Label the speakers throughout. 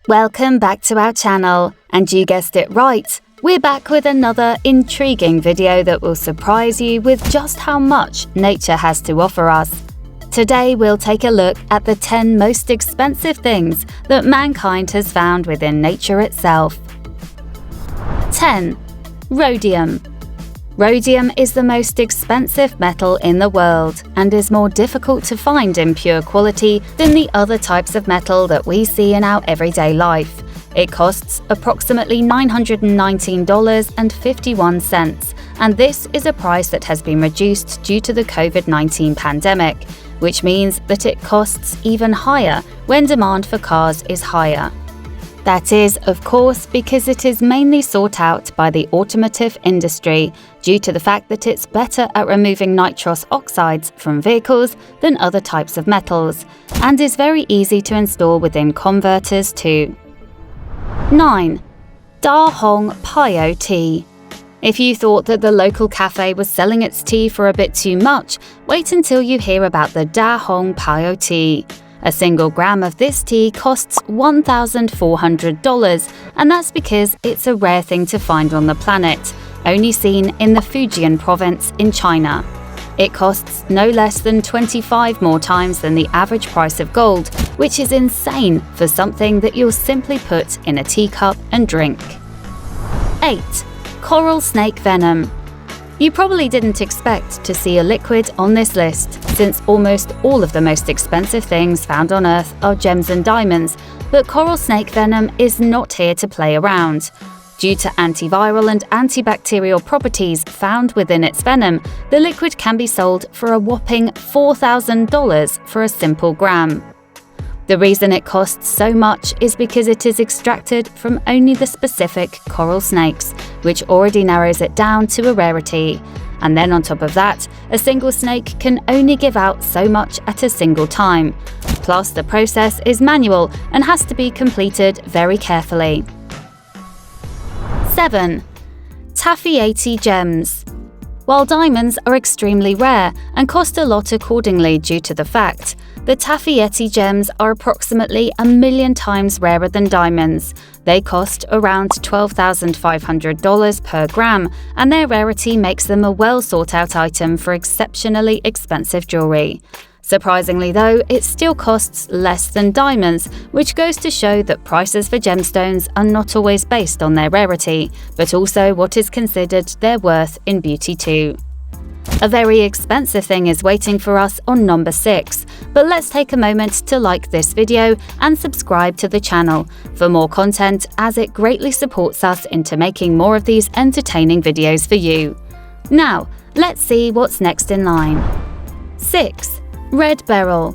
Speaker 1: Welcome back to our channel, and you guessed it right, we're back with another intriguing video that will surprise you with just how much nature has to offer us. Today we'll take a look at the 10 most expensive things that mankind has found within nature itself. 10. Rhodium. Rhodium is the most expensive metal in the world and is more difficult to find in pure quality than the other types of metal that we see in our everyday life. It costs approximately $919.51, and this is a price that has been reduced due to the COVID-19 pandemic, which means that it costs even higher when demand for cars is higher. That is, of course, because it is mainly sought out by the automotive industry due to the fact that it's better at removing nitrous oxides from vehicles than other types of metals, and is very easy to install within converters too. 9. Hong Pao tea. If you thought that the local cafe was selling its tea for a bit too much, wait until you hear about the Hong Pao tea. A single gram of this tea costs $1,400, and that's because it's a rare thing to find on the planet, only seen in the Fujian province in China. It costs no less than 25 more times than the average price of gold, which is insane for something that you'll simply put in a teacup and drink. 8. Coral snake venom. You probably didn't expect to see a liquid on this list, since almost all of the most expensive things found on Earth are gems and diamonds, but coral snake venom is not here to play around. Due to antiviral and antibacterial properties found within its venom, the liquid can be sold for a whopping $4,000 for a simple gram. The reason it costs so much is because it is extracted from only the specific coral snakes, which already narrows it down to a rarity. And then on top of that, a single snake can only give out so much at a single time. Plus, the process is manual and has to be completed very carefully. 7. Taaffeite gems. While diamonds are extremely rare and cost a lot accordingly due to the fact, the Taaffeite gems are approximately 1,000,000 times rarer than diamonds. They cost around $12,500 per gram, and their rarity makes them a well sought-out item for exceptionally expensive jewelry. Surprisingly though, it still costs less than diamonds, which goes to show that prices for gemstones are not always based on their rarity, but also what is considered their worth in beauty too. A very expensive thing is waiting for us on number 6, but let's take a moment to like this video and subscribe to the channel for more content, as it greatly supports us into making more of these entertaining videos for you. Now, let's see what's next in line. 6. Red beryl.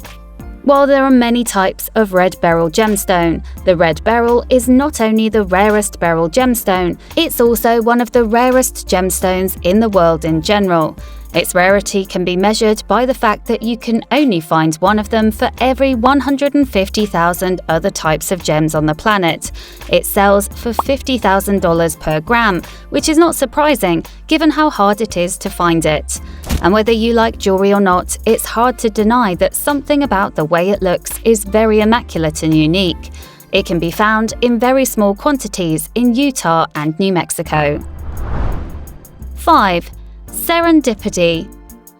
Speaker 1: While there are many types of red beryl gemstone, the red beryl is not only the rarest beryl gemstone, it's also one of the rarest gemstones in the world in general. Its rarity can be measured by the fact that you can only find one of them for every 150,000 other types of gems on the planet. It sells for $50,000 per gram, which is not surprising given how hard it is to find it. And whether you like jewelry or not, it's hard to deny that something about the way it looks is very immaculate and unique. It can be found in very small quantities in Utah and New Mexico. 5. Serendipity.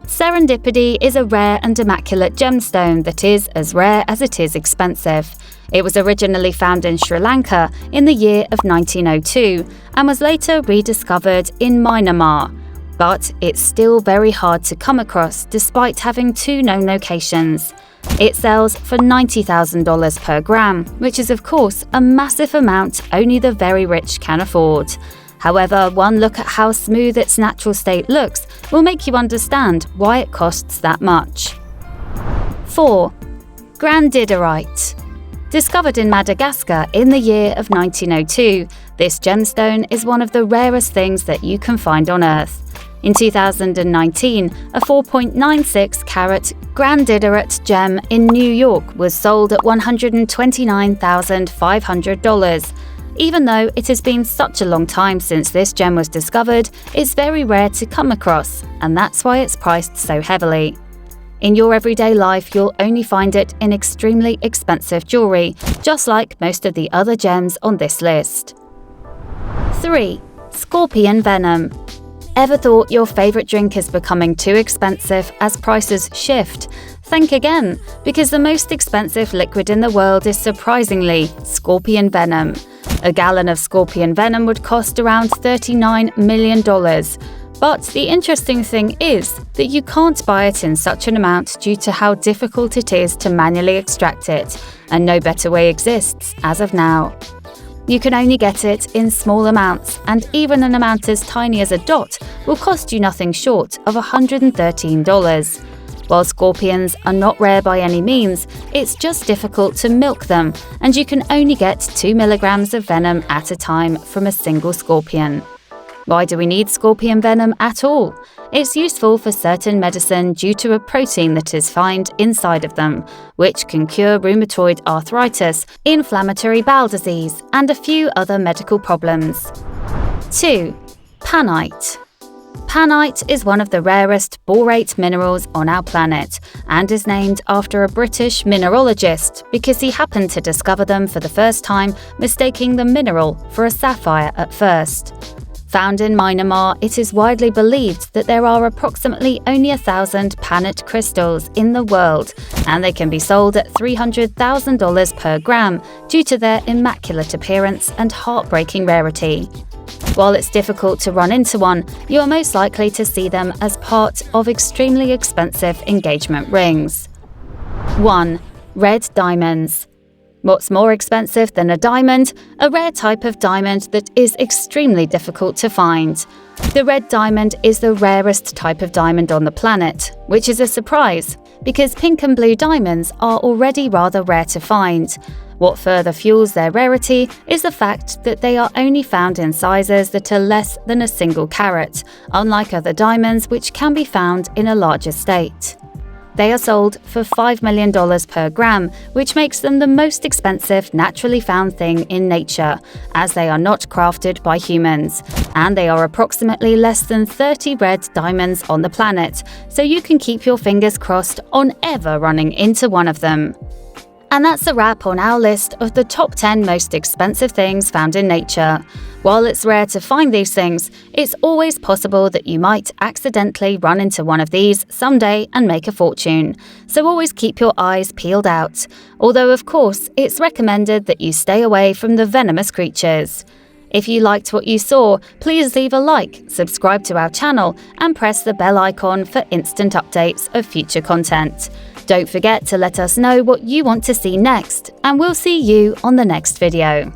Speaker 1: Serendipity is a rare and immaculate gemstone that is as rare as it is expensive. It was originally found in Sri Lanka in the year of 1902 and was later rediscovered in Myanmar. But it's still very hard to come across despite having 2 known locations. It sells for $90,000 per gram, which is of course a massive amount only the very rich can afford. However, one look at how smooth its natural state looks will make you understand why it costs that much. 4. Grandidierite. Discovered in Madagascar in the year of 1902, this gemstone is one of the rarest things that you can find on Earth. In 2019, a 4.96 carat Grandidierite gem in New York was sold at $129,500. Even though it has been such a long time since this gem was discovered, it's very rare to come across, and that's why it's priced so heavily. In your everyday life, you'll only find it in extremely expensive jewelry, just like most of the other gems on this list. 3. Scorpion venom. Ever thought your favorite drink is becoming too expensive as prices shift? Think again, because the most expensive liquid in the world is surprisingly scorpion venom. A gallon of scorpion venom would cost around $39 million. But the interesting thing is that you can't buy it in such an amount due to how difficult it is to manually extract it, and no better way exists as of now. You can only get it in small amounts, and even an amount as tiny as a dot will cost you nothing short of $113. While scorpions are not rare by any means, it's just difficult to milk them, and you can only get 2 milligrams of venom at a time from a single scorpion. Why do we need scorpion venom at all? It's useful for certain medicine due to a protein that is found inside of them, which can cure rheumatoid arthritis, inflammatory bowel disease, and a few other medical problems. 2. Painite. Painite is one of the rarest borate minerals on our planet and is named after a British mineralogist because he happened to discover them for the first time, mistaking the mineral for a sapphire at first. Found in Myanmar, it is widely believed that there are approximately only 1,000 painite crystals in the world, and they can be sold at $300,000 per gram due to their immaculate appearance and heartbreaking rarity. While it's difficult to run into one, you are most likely to see them as part of extremely expensive engagement rings. 1. Red diamonds. What's more expensive than a diamond? A rare type of diamond that is extremely difficult to find. The red diamond is the rarest type of diamond on the planet, which is a surprise, because pink and blue diamonds are already rather rare to find. What further fuels their rarity is the fact that they are only found in sizes that are less than a single carat, unlike other diamonds which can be found in a larger state. They are sold for $5 million per gram, which makes them the most expensive naturally found thing in nature, as they are not crafted by humans. And they are approximately less than 30 red diamonds on the planet, so you can keep your fingers crossed on ever running into one of them. And that's a wrap on our list of the top 10 most expensive things found in nature. While it's rare to find these things, it's always possible that you might accidentally run into one of these someday and make a fortune. So always keep your eyes peeled out. Although, of course, it's recommended that you stay away from the venomous creatures. If you liked what you saw, please leave a like, subscribe to our channel, and press the bell icon for instant updates of future content. Don't forget to let us know what you want to see next, and we'll see you on the next video.